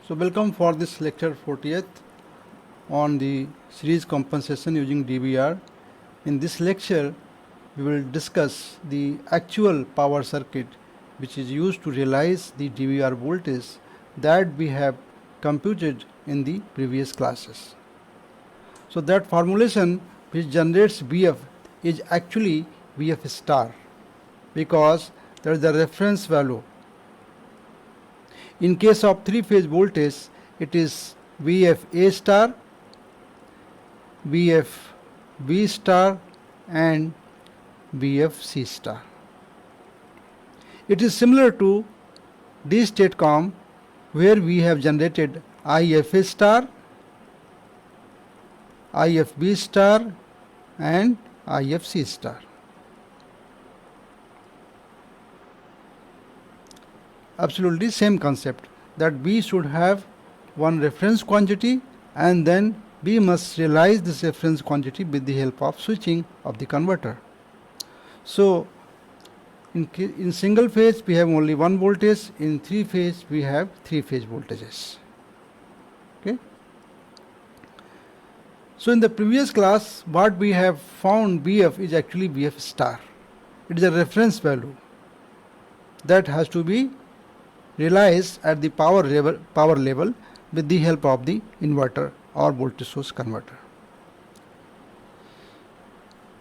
So welcome for this lecture 40th on the series compensation using DVR. In this lecture we will discuss the actual power circuit which is used to realize the DVR voltage that we have computed in the previous classes. So that formulation which generates VF is actually VF star because there is a reference value. In case of three-phase voltage, it is VF A star, VF B star and VF C star. It is similar to D statecom where we have generated IF A star, IF B star and IF C star. Absolutely same concept, that B should have one reference quantity and then B must realize this reference quantity with the help of switching of the converter. So in single phase we have only one voltage, in three phase we have three phase voltages. Okay. So in the previous class what we have found VF is actually VF star. It is a reference value that has to be realized at the power level with the help of the inverter or voltage source converter.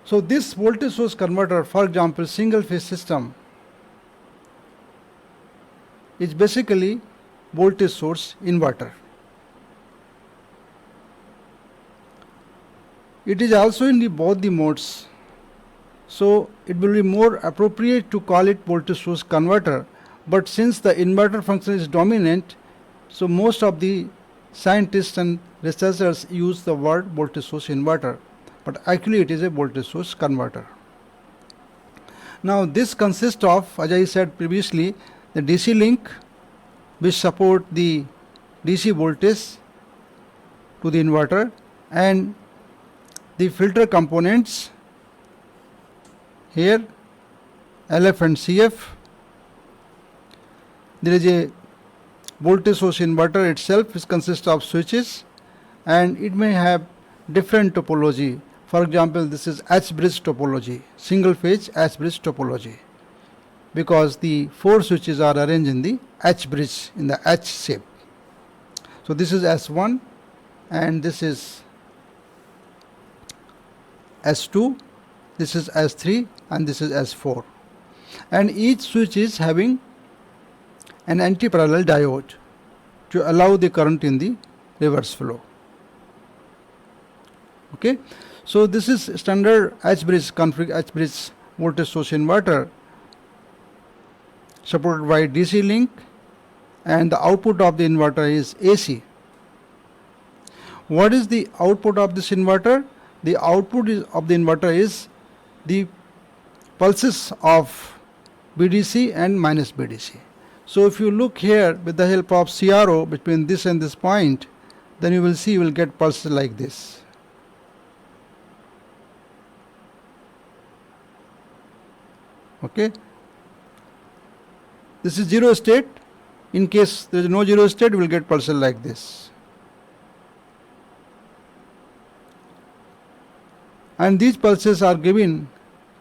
So this voltage source converter, for example single phase system, is basically voltage source inverter. It is also in both the modes, so it will be more appropriate to call it voltage source converter. But since the inverter function is dominant, so most of the scientists and researchers use the word voltage source inverter, but actually it is a voltage source converter. Now this consists of, as I said previously, the DC link which support the DC voltage to the inverter and the filter components here, LF and CF. There is a voltage source inverter itself which consists of switches and it may have different topology. For example, this is H-bridge topology, single phase H-bridge topology, because the four switches are arranged in the H-bridge, in the H shape. So this is S1 and this is S2, this is S3 and this is S4, and each switch is having an anti-parallel diode to allow the current in the reverse flow. Okay, so this is standard H-bridge config, H-bridge voltage source inverter supported by DC link, and the output of the inverter is AC. What is the output of this inverter? The output of the inverter is the pulses of BDC and minus BDC. So if you look here with the help of CRO between this and this point, then you will see you will get pulses like this. Okay. This is zero state. In case there is no zero state, you will get pulses like this. And these pulses are given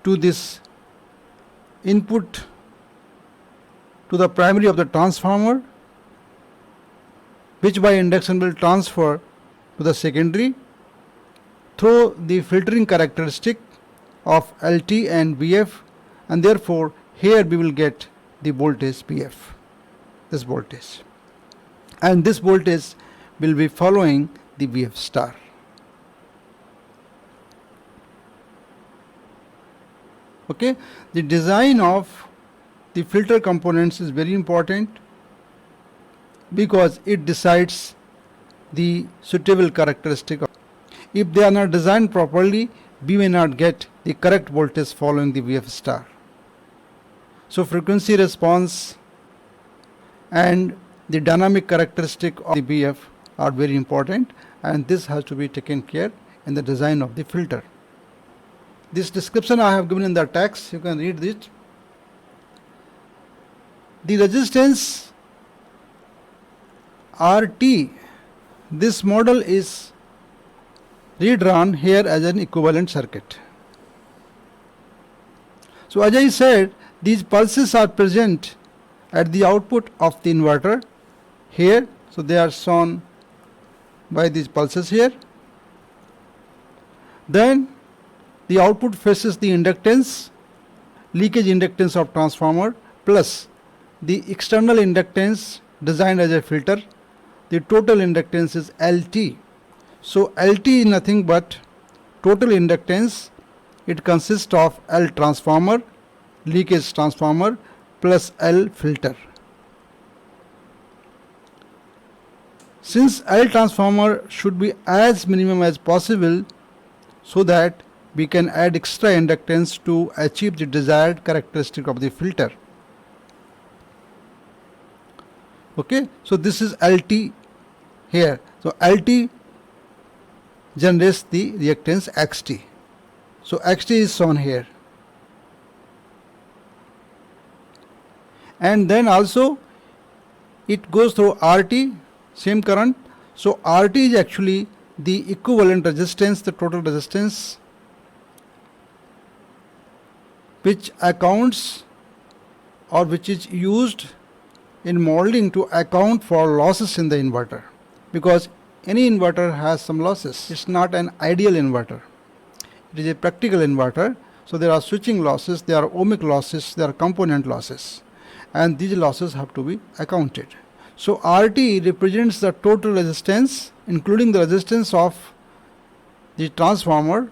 to this input to the primary of the transformer, which by induction will transfer to the secondary through the filtering characteristic of LT and VF, and therefore here we will get the voltage VF, this voltage, and this voltage will be following the VF star. Okay, the design of the filter components is very important because it decides the suitable characteristic. If they are not designed properly, we may not get the correct voltage following the VF star. So frequency response and the dynamic characteristic of the VF are very important, and this has to be taken care in the design of the filter. This description I have given in the text, you can read it. The resistance RT, this model is redrawn here as an equivalent circuit. So as I said, these pulses are present at the output of the inverter here. So they are shown by these pulses here. Then the output faces the inductance, leakage inductance of transformer plus the external inductance designed as a filter. The total inductance is LT. So LT is nothing but total inductance. It consists of L transformer, leakage transformer plus L filter. Since L transformer should be as minimum as possible so that we can add extra inductance to achieve the desired characteristic of the filter. Okay, so this is LT here. So LT generates the reactance XT. So XT is shown here. And then also it goes through RT, same current. So RT is actually the equivalent resistance, the total resistance, which accounts or which is used in modeling to account for losses in the inverter, because any inverter has some losses. It's not an ideal inverter. It is a practical inverter. So there are switching losses, there are ohmic losses, there are component losses, and these losses have to be accounted. So RT represents the total resistance, including the resistance of the transformer,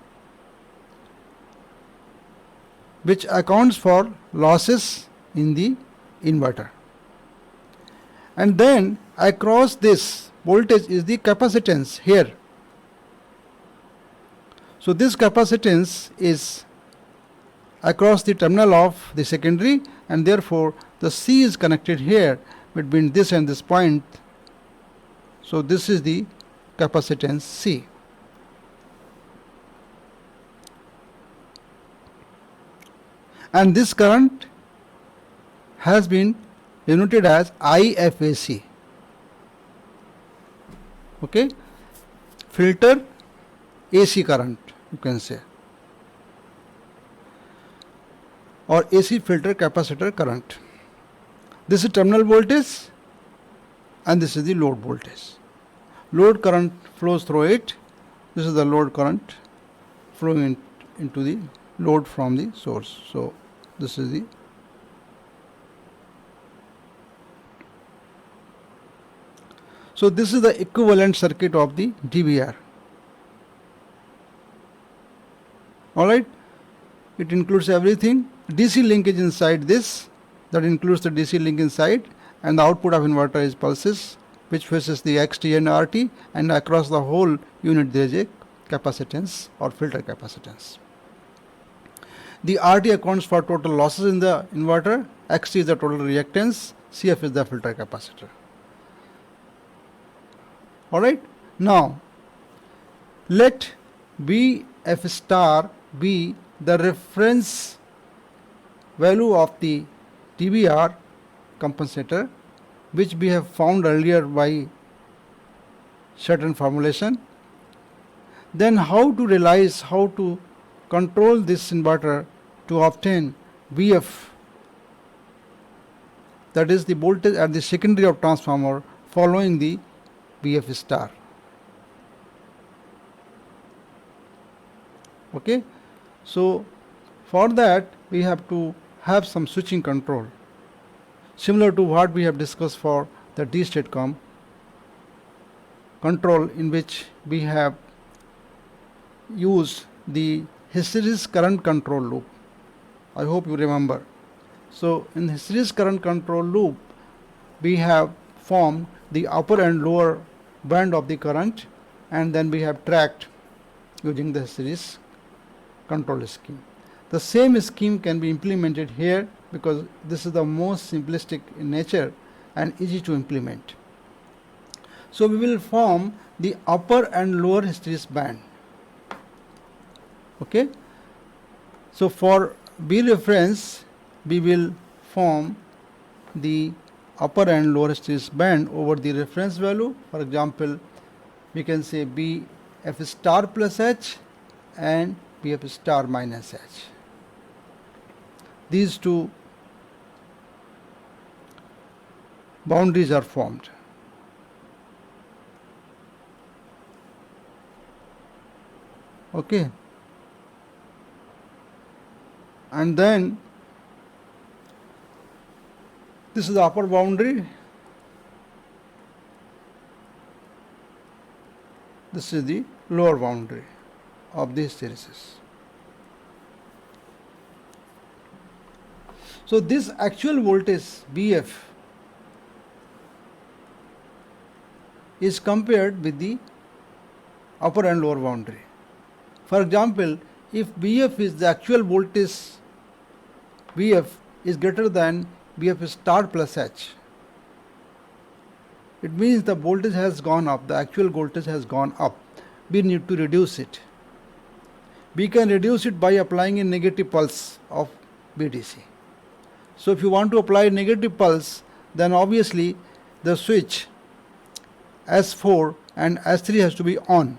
which accounts for losses in the inverter. And then across this voltage is the capacitance here. So this capacitance is across the terminal of the secondary, and therefore the C is connected here between this and this point. So this is the capacitance C. And this current has been denoted as IFAC. Okay, filter AC current, you can say, or AC filter capacitor current. This is terminal voltage and this is the load voltage. Load current flows through it. This is the load current flowing into the load from the source. So this is the this is the equivalent circuit of the DVR. Alright, it includes everything. DC link is inside this, that includes the DC link inside, and the output of inverter is pulses, which faces the XT and RT, and across the whole unit there is a capacitance or filter capacitance. The RT accounts for total losses in the inverter, XT is the total reactance, CF is the filter capacitor. Alright, now let Bf star be the reference value of the DVR compensator, which we have found earlier by certain formulation. Then how to realize, how to control this inverter to obtain Vf, that is the voltage at the secondary of transformer following the Vf star. Okay, so for that we have to have some switching control, similar to what we have discussed for the D-Statecom control, in which we have used the hysteresis current control loop. I hope you remember. So in the hysteresis current control loop, we have formed the upper and lower band of the current, and then we have tracked using the hysteresis control scheme. The same scheme can be implemented here, because this is the most simplistic in nature and easy to implement. So we will form the upper and lower hysteresis band. Okay, so for B reference we will form the upper and lower hysteresis band over the reference value. For example, we can say BF star plus H and BF star minus H. These two boundaries are formed. Okay. And then this is the upper boundary. This is the lower boundary of the hysteresis. So this actual voltage BF is compared with the upper and lower boundary. For example, if BF is the actual voltage, BF is greater than BF star plus H, it means the voltage has gone up, the actual voltage has gone up. We need to reduce it. We can reduce it by applying a negative pulse of BDC. So if you want to apply a negative pulse, then obviously the switch S4 and S3 has to be on.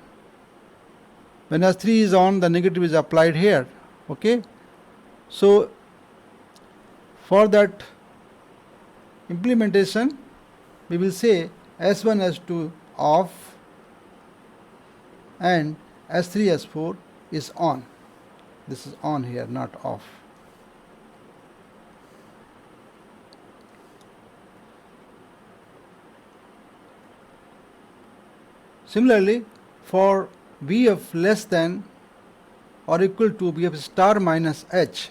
When S3 is on, the negative is applied here. Okay. So for that implementation, we will say S1, S2 off and S3, S4 is on. This is on here, not off. Similarly, for BF less than or equal to BF star minus H,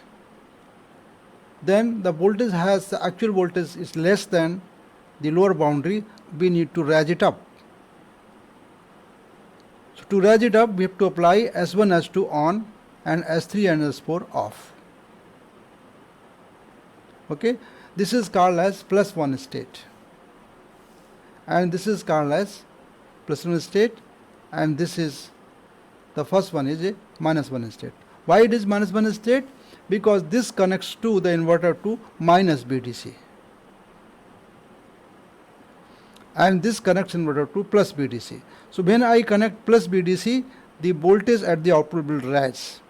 then the voltage has, the actual voltage is less than the lower boundary. We need to raise it up. So to raise it up, we have to apply S1, S2 on and S3 and S4 off. Okay, this is called as plus one state, and this is called as plus one state, and this is the first one is a minus one state. Why it is minus one state? Because this connects to the inverter to minus BDC, and this connects inverter to plus BDC. So when I connect plus BDC, the voltage at the output will rise.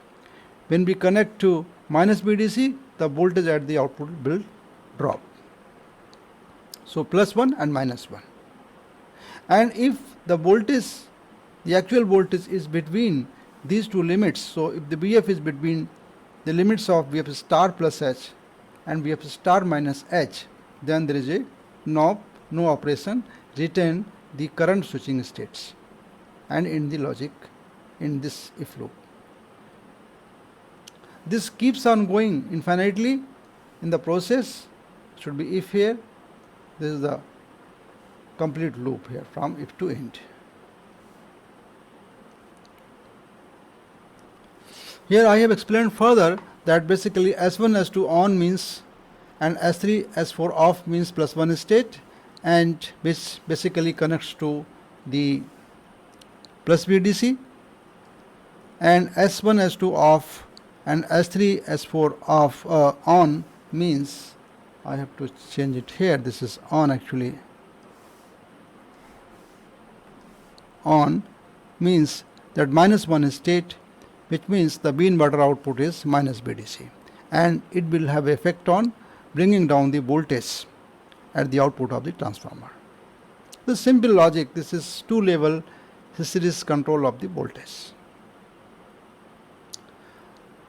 When we connect to minus BDC, the voltage at the output will drop. So plus 1 and minus 1. And if the voltage, the actual voltage is between these two limits, so if the BF is between the limits of BF star plus H and BF star minus H, then there is a no operation, retain the current switching states and in the logic in this if loop. This keeps on going infinitely in the process. Should be if here. This is the complete loop here from if to end. Here I have explained further that basically S1, S2 on means and S3, S4 off means plus one state, and which basically connects to the plus VDC, and S1, S2 off and S3, S4 off on means, I have to change it here, this is on actually, on means that minus one state, which means the B inverter output is minus BDC, and it will have effect on bringing down the voltage at the output of the transformer. The simple logic, this is two level hysteresis control of the voltage.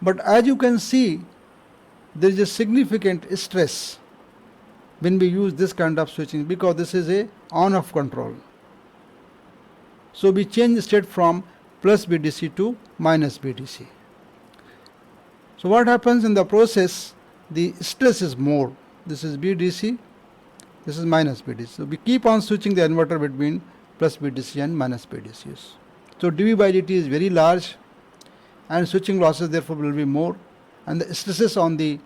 But as you can see, there is a significant stress when we use this kind of switching, because this is a on-off control. So we change the state from plus BDC to minus BDC. So what happens in the process? The stress is more. This is BDC, this is minus BDC. So we keep on switching the inverter between plus BDC and minus BDCs. So dV by dt is very large, and switching losses therefore will be more, and the stresses on the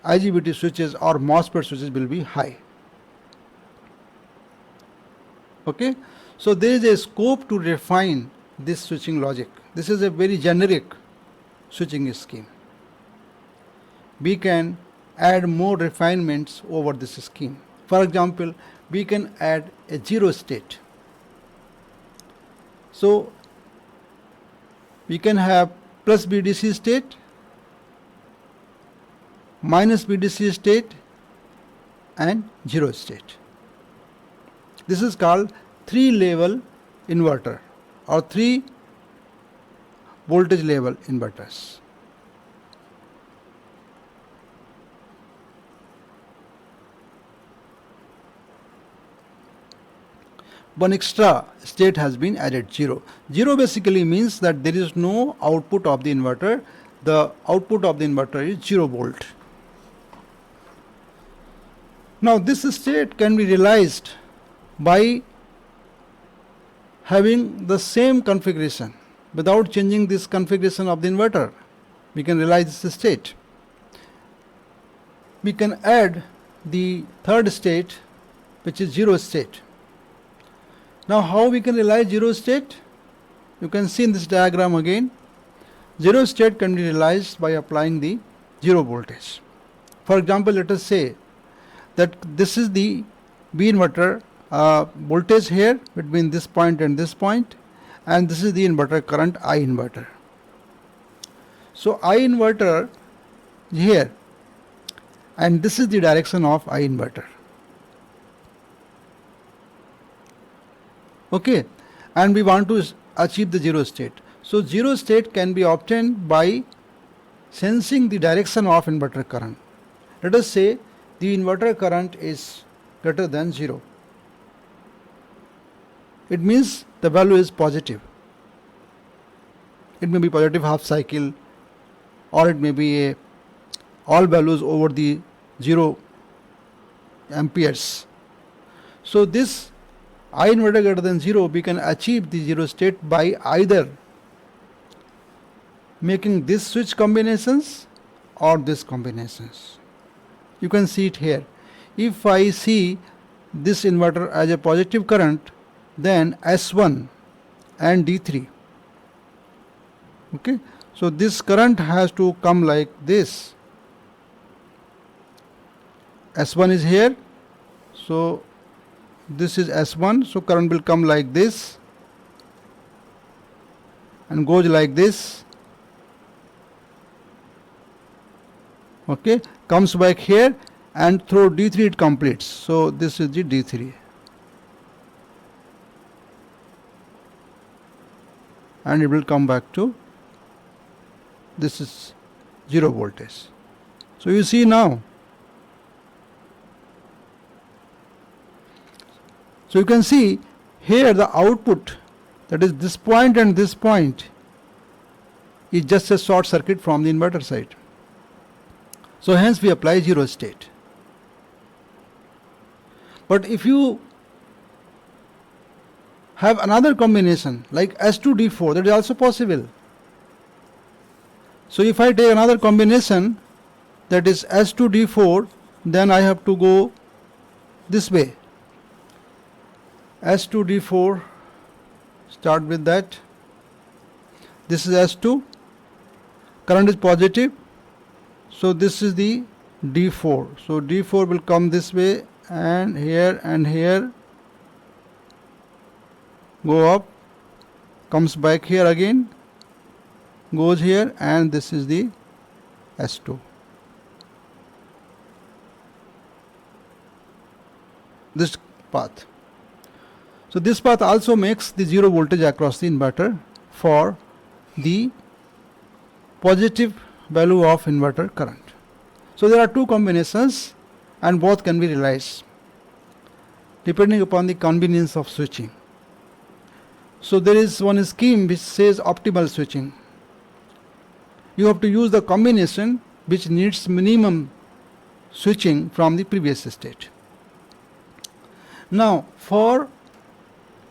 IGBT switches or MOSFET switches will be high. Okay, so there is a scope to refine this switching logic. This is a very generic switching scheme. We can add more refinements over this scheme. For example, we can add a zero state. So we can have plus BDC state, minus BDC state, and zero state. This is called 3-level inverter or 3 voltage level inverters. One extra state has been added, 0. 0 basically means that there is no output of the inverter. The output of the inverter is 0 volt. Now this state can be realized by having the same configuration. Without changing this configuration of the inverter, we can realize this state. We can add the third state, which is 0 state. Now how we can realize 0 state? You can see in this diagram again. 0 state can be realized by applying the 0 voltage. For example, let us say that this is the B inverter voltage here between this point and this point, and this is the inverter current I inverter. So I inverter here, and this is the direction of I inverter. Okay, and we want to achieve the 0 state. So 0 state can be obtained by sensing the direction of inverter current. Let us say the inverter current is greater than 0. It means the value is positive. It may be positive half cycle, or it may be all values over the 0 amperes. So this I inverter greater than 0, we can achieve the 0 state by either making this switch combinations or this combinations. You can see it here. If I see this inverter as a positive current, then S1 and D3. Okay, so this current has to come like this. S1 is here, so this is S1, so current will come like this and goes like this. Okay, comes back here, and through D3 it completes. So this is the D3, and it will come back to this is 0 voltage. So you see now. So you can see here the output, that is this point and this point, is just a short circuit from the inverter side. So hence we apply 0 state. But if you have another combination like S2D4, that is also possible. So if I take another combination, that is S2D4, then I have to go this way. S2D4, start with that. This is S2, current is positive, so this is the D4. So D4 will come this way, and here, go up, comes back here again, goes here, and this is the S2. This path. So this path also makes the 0 voltage across the inverter for the positive value of inverter current. So there are two combinations, and both can be realized depending upon the convenience of switching. So there is one scheme which says optimal switching. You have to use the combination which needs minimum switching from the previous state. Now for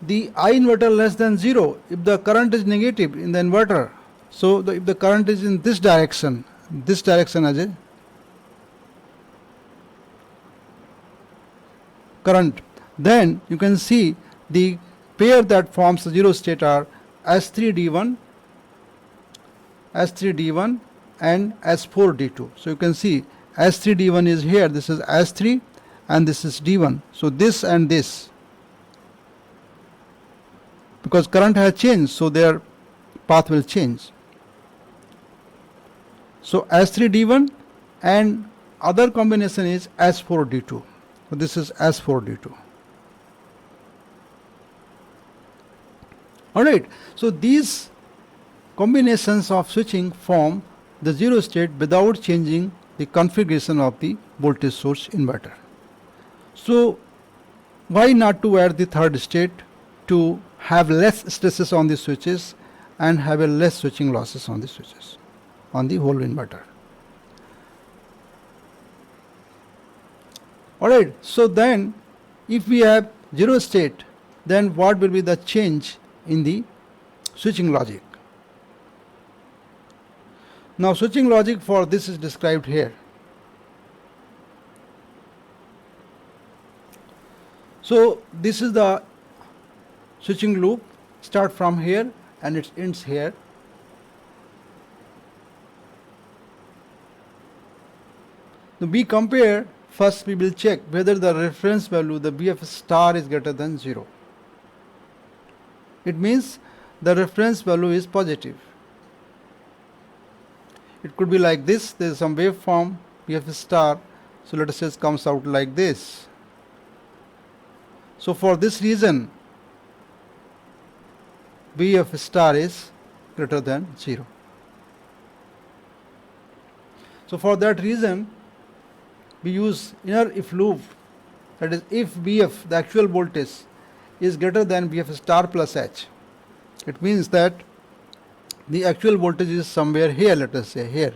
the I inverter less than 0, if the current is negative in the inverter, so if the current is in this direction as a current, then you can see the pair that forms the 0 state are S3D1 and S4D2. So you can see S3 D1 is here, this is S3 and this is D1. So this and this, because current has changed, so their path will change. So S3 D1 and other combination is S4 D2. So this is S4 D2. Alright, so these combinations of switching form the zero state without changing the configuration of the voltage source inverter. So why not to add the third state to have less stresses on the switches and have a less switching losses on the switches, on the whole inverter. Alright, so then if we have zero state, then what will be the change in the switching logic? Now switching logic for this is described here. So this is the switching loop, start from here and it ends here. Now we compare, first we will check whether the reference value, the BF star, is greater than 0. It means the reference value is positive. It could be like this, there is some waveform BF star, so let us say it comes out like this. So for this reason BF star is greater than 0. So for that reason we use inner if loop, that is if BF, the actual voltage, is greater than BF star plus H. It means that the actual voltage is somewhere here, let us say here.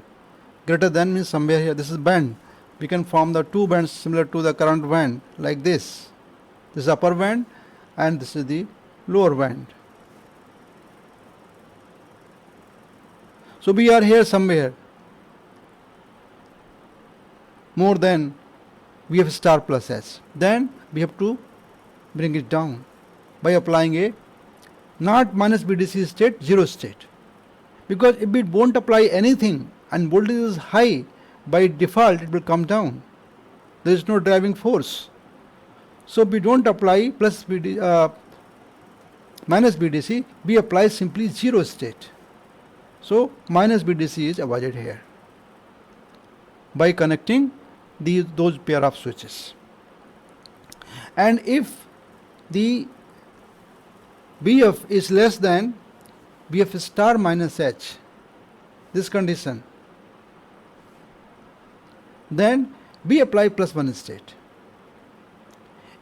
Greater than means somewhere here. This is band. We can form the two bands similar to the current band like this. This is upper band and this is the lower band. So we are here somewhere more than BF star plus H. Then we have to bring it down by applying a not minus BDC state, zero state. Because if we won't apply anything and voltage is high, by default it will come down. There is no driving force. So we don't apply minus BDC, we apply simply zero state. So minus BDC is avoided here by connecting those pair of switches. And if the BF is less than BF star minus H, this condition, then we apply plus 1 state.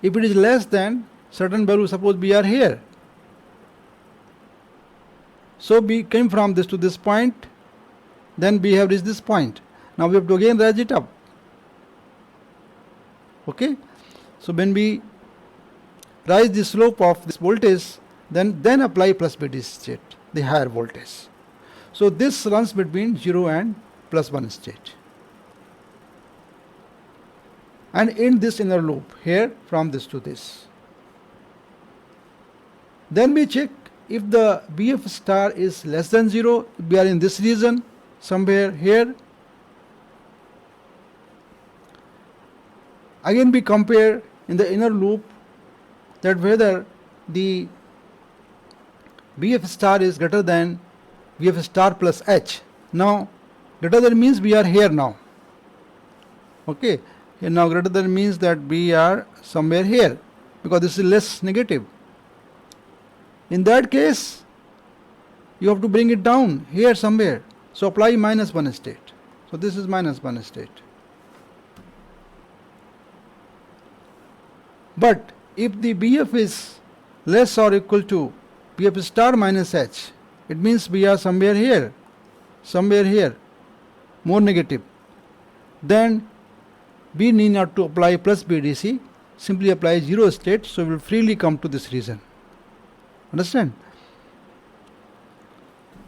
If it is less than certain value, suppose we are here, so we came from this to this point, then we have reached this point. Now we have to again raise it up. Okay, so when we rise the slope of this voltage, then apply plus BDC state, the higher voltage. So this runs between 0 and plus 1 state. And in this inner loop here from this to this. Then we check if the BF star is less than 0, we are in this region somewhere here. Again we compare in the inner loop that whether the BF star is greater than BF star plus H. Now greater than means we are here now. Okay, here now greater than means that we are somewhere here because this is less negative. In that case you have to bring it down here somewhere. So apply minus 1 state. So this is minus 1 state. But if the BF is less or equal to BF star minus H, it means we are somewhere here, more negative. Then we need not to apply plus BDC, simply apply 0 state, so we will freely come to this region. Understand?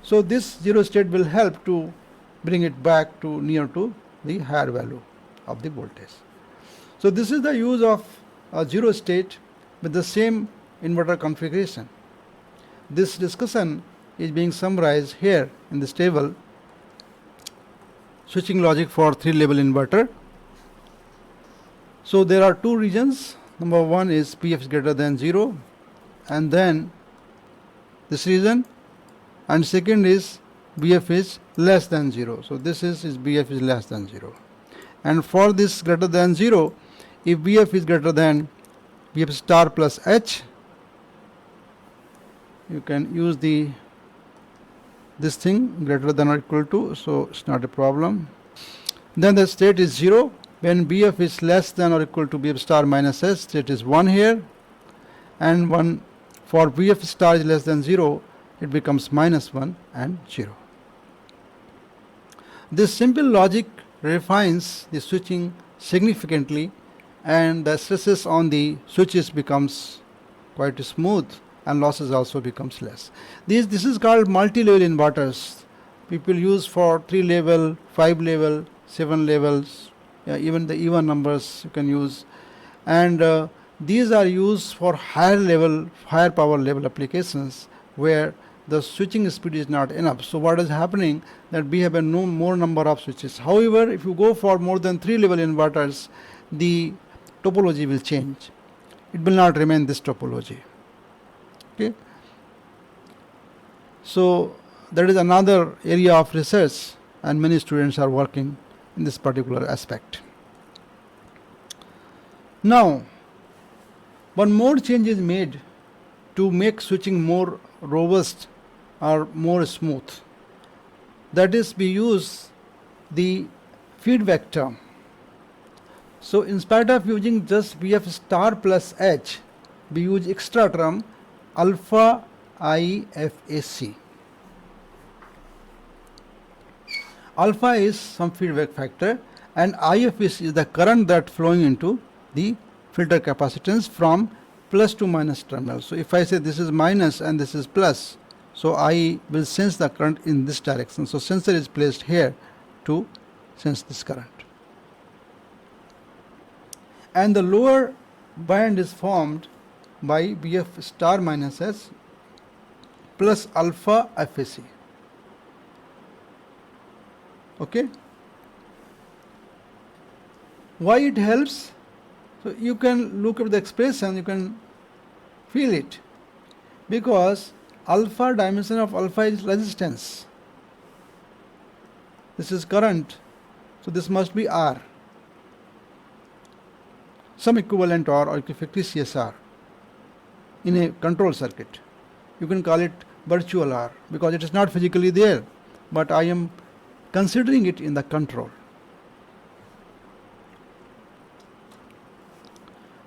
So this 0 state will help to bring it back to near to the higher value of the voltage. So this is the use of a 0 state with the same inverter configuration. This discussion is being summarized here in this table. switching logic for 3-level inverter. So there are two regions. Number one is Bf is greater than 0, and then this region, and second is Bf is less than 0. So this is Bf is less than 0. And for this greater than 0, if Bf is greater than Bf star plus H, you can use this thing greater than or equal to, so it's not a problem. Then the state is 0. When Bf is less than or equal to Bf star minus S, state is 1 here, and one for Bf star is less than 0, it becomes minus 1 and 0. This simple logic refines the switching significantly, and the stresses on the switches becomes quite smooth, and losses also becomes less. This is called multi-level inverters. People use for 3-level, 5-level, 7 levels, even the even numbers you can use, and these are used for higher power level applications where the switching speed is not enough. So what is happening, that we have a more number of switches. However, if you go for more than 3-level inverters, the topology will change. It will not remain this topology. Okay. So that is another area of research, and many students are working in this particular aspect. Now, one more change is made to make switching more robust or more smooth. That is, we use the feedback term. So instead of using just Bf star plus H, we use extra term alpha IFAC. Alpha is some feedback factor, and IFAC is the current that flowing into the filter capacitance from plus to minus terminal. So if I say this is minus and this is plus, so I will sense the current in this direction. So sensor is placed here to sense this current. And the lower band is formed by Bf star minus S plus alpha FAC. Okay. Why it helps? So you can look at the expression, you can feel it, because alpha dimension of alpha is resistance. This is current, so this must be R, some equivalent R or effective CSR in a control circuit. You can call it virtual R because it is not physically there, but I am considering it in the control.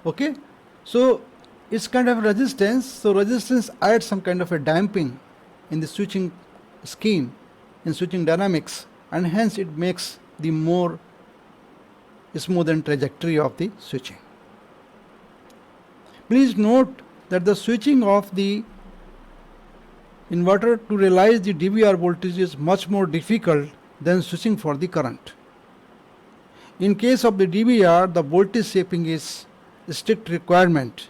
Okay, so it's kind of resistance. So resistance adds some kind of a damping in the switching scheme, in switching dynamics, and hence it makes the more smooth trajectory of the switching. Please note that the switching of the inverter to realize the dVr voltage is much more difficult than switching for the current. In case of the dVr, the voltage shaping is a strict requirement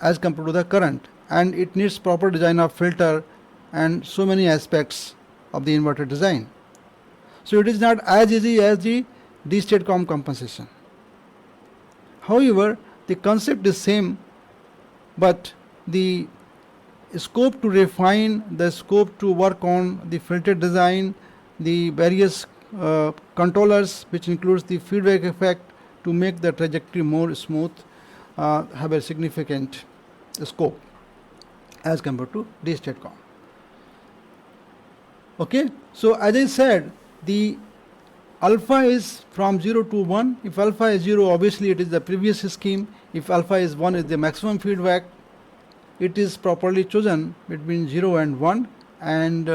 as compared to the current, and it needs proper design of filter and so many aspects of the inverter design. So it is not as easy as the D-state-com compensation. However, the concept is same, but the scope to refine, the scope to work on the filter design, the various controllers, which includes the feedback effect to make the trajectory more smooth, have a significant scope as compared to D-state-com. Okay, so as I said, the alpha is from 0 to 1. If alpha is 0, obviously it is the previous scheme. If alpha is 1, is the maximum feedback. It is properly chosen between 0 and 1, and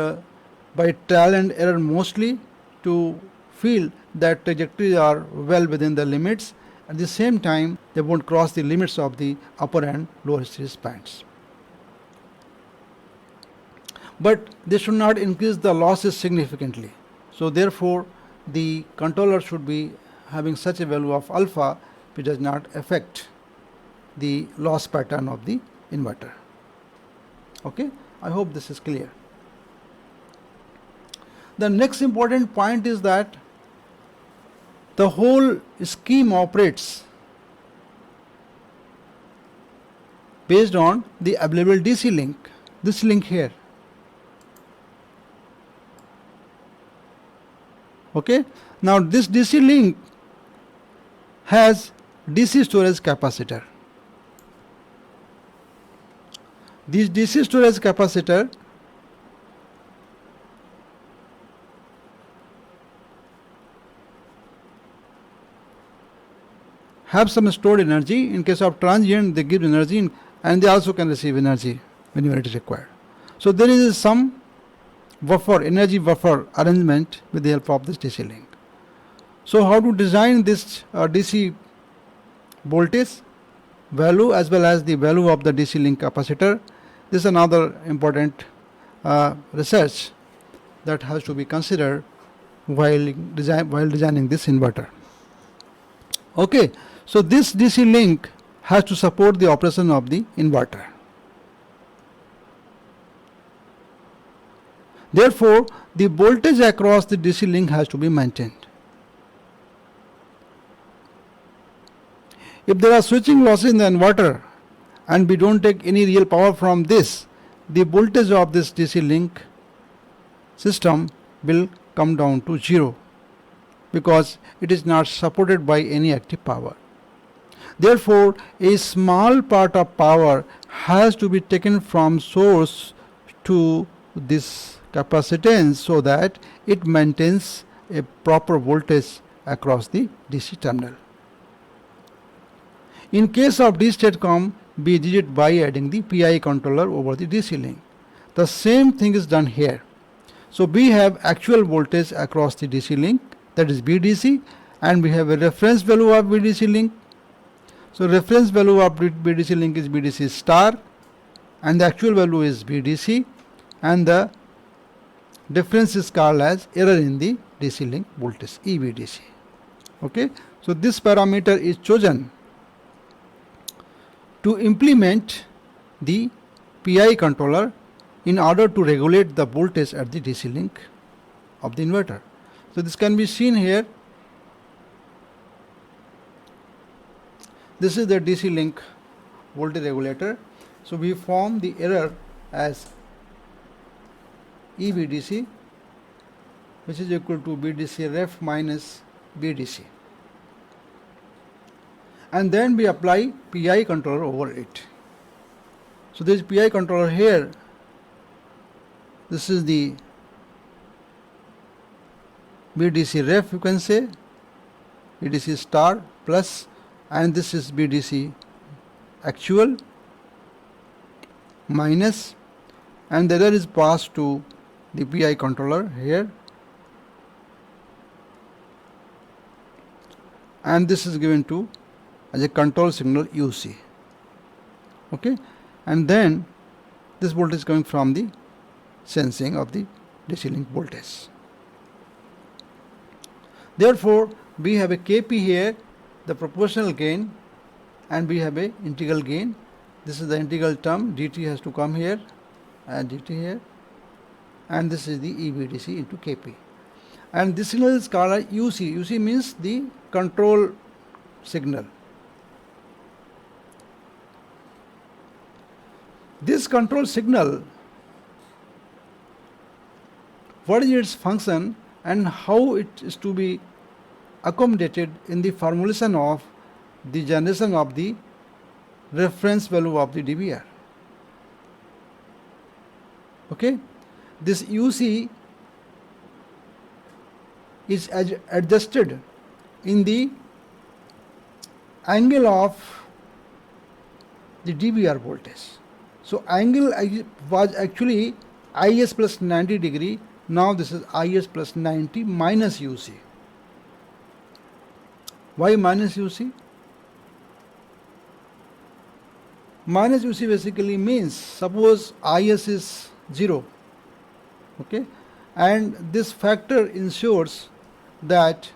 by trial and error mostly, to feel that trajectories are well within the limits. At the same time, they won't cross the limits of the upper and lower series bands. But they should not increase the losses significantly. So therefore, the controller should be having such a value of alpha which does not affect the loss pattern of the inverter. Okay, I hope this is clear. The next important point is that the whole scheme operates based on the available DC link, this link here. Okay, now this DC link has DC storage capacitor. This DC storage capacitor have some stored energy. In case of transient, they give energy, and they also can receive energy whenever it is required. So there is some buffer, energy buffer arrangement with the help of this DC link. So how to design this DC voltage value as well as the value of the DC link capacitor? This is another important research that has to be considered while designing this inverter. Okay, so this DC link has to support the operation of the inverter. Therefore, the voltage across the DC link has to be maintained. If there are switching losses in the inverter and we don't take any real power from this, the voltage of this DC link system will come down to 0 because it is not supported by any active power. Therefore, a small part of power has to be taken from source to this capacitance so that it maintains a proper voltage across the DC terminal. In case of DStatCom, we did it by adding the PI controller over the DC link. The same thing is done here. So we have actual voltage across the DC link, that is VDC, and we have a reference value of VDC link. So reference value of VDC link is VDC star, and the actual value is VDC, and the difference is called as error in the DC link voltage, EVDC. Okay, so this parameter is chosen to implement the PI controller in order to regulate the voltage at the DC link of the inverter. So this can be seen here. This is the DC link voltage regulator. So we form the error as EVDC, which is equal to VDC ref minus VDC. And then we apply PI controller over it. So there is PI controller here. This is the VDC ref, you can say, VDC star plus, and this is VDC actual minus, and the error is passed to the PI controller here, and this is given to as a control signal UC. Okay, and then this voltage is coming from the sensing of the DC link voltage. Therefore, we have a Kp here, the proportional gain, and we have a integral gain. This is the integral term, dt has to come here and dt here, and this is the EVDC into Kp. And this signal is called UC. UC means the control signal. This control signal, what is its function and how it is to be accommodated in the formulation of the generation of the reference value of the DVR. Okay, this UC is adjusted in the angle of the DVR voltage. So angle was actually IS plus 90 degree. Now this is IS plus 90 minus UC. Why minus UC? Minus UC basically means suppose IS is 0, okay, and this factor ensures that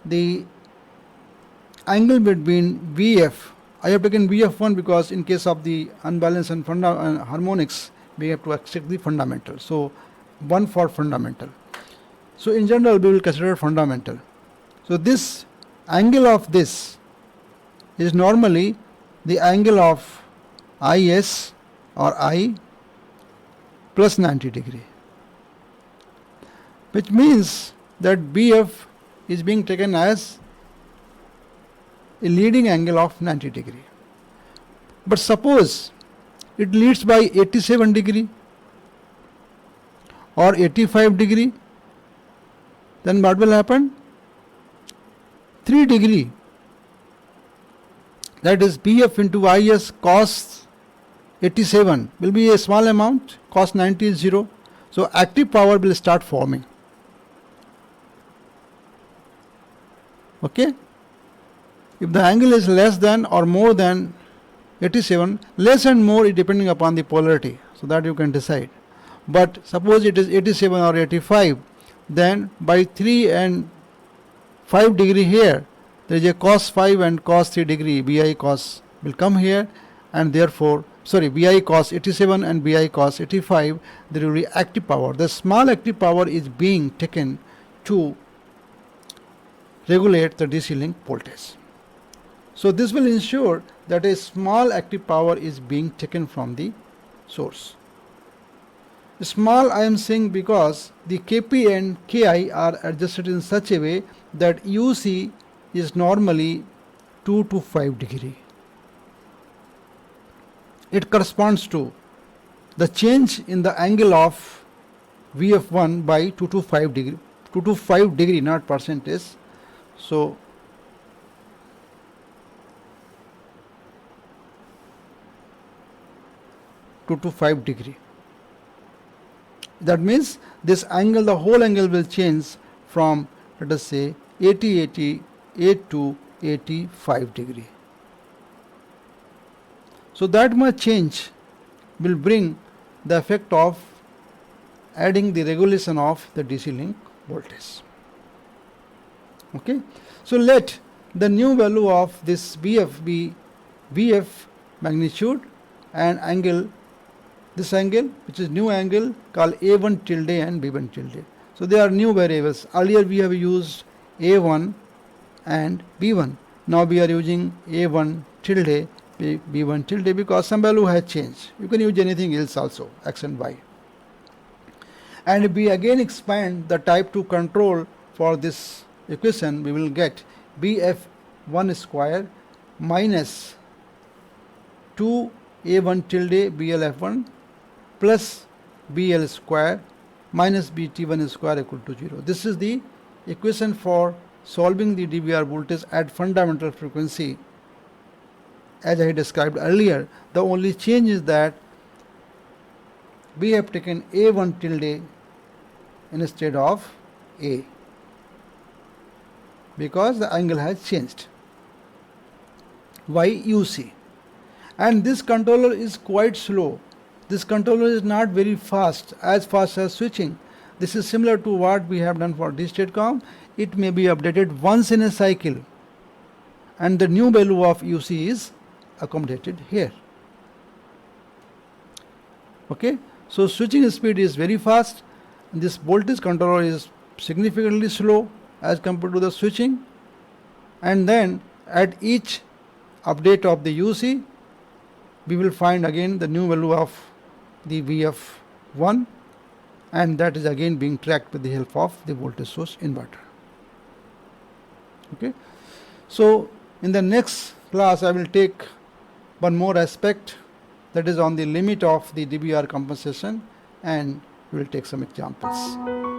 the angle between VF, I have taken VF1 because in case of the unbalanced and harmonics we have to accept the fundamental. So 1 for fundamental. So in general we will consider fundamental. So this angle of this is normally the angle of IS or I plus 90 degree, which means that BF is being taken as a leading angle of 90 degree. But suppose it leads by 87 degree or 85 degree, then what will happen? 3 degree, that is BF into IS cos 87 will be a small amount, cos 90 is 0. So active power will start forming. Okay? If the angle is less than or more than 87, less and more is depending upon the polarity, so that you can decide. But suppose it is 87 or 85, then by 3 and 5 degree here, there is a cos 5 and cos 3 degree, BI cos will come here, and therefore, BI cos 87 and BI cos 85, there will be active power. The small active power is being taken to regulate the DC link voltage. So this will ensure that a small active power is being taken from the source. Small I am saying because the Kp and Ki are adjusted in such a way that UC is normally 2 to 5 degree. It corresponds to the change in the angle of VF1 by 2 to 5 degree, 2 to 5 degree, not percentage. So to 5 degree. That means this angle, the whole angle will change from, let us say, 88 to 85 degree. So that much change will bring the effect of adding the regulation of the DC link voltage. Okay. So let the new value of this BF be VF magnitude and angle, this angle which is new angle called A1 tilde and B1 tilde. So they are new variables. Earlier we have used A1 and B1. Now we are using A1 tilde, B1 tilde because some value has changed. You can use anything else also, X and Y. And we again expand the type 2 control for this equation, we will get BF1 square minus 2A1 tilde BLF1 plus BL square minus BT1 square equal to 0. This is the equation for solving the DVR voltage at fundamental frequency as I described earlier. The only change is that we have taken A1 tilde instead of A because the angle has changed. Why UC? And this controller is quite slow. This controller is not very fast as switching. This is similar to what we have done for DStatCom. It may be updated once in a cycle and the new value of UC is accommodated here. Okay, so switching speed is very fast. This voltage controller is significantly slow as compared to the switching, and then at each update of the UC we will find again the new value of the VF1, and that is again being tracked with the help of the voltage source inverter. Okay, so in the next class I will take one more aspect, that is on the limit of the DVR compensation, and we will take some examples.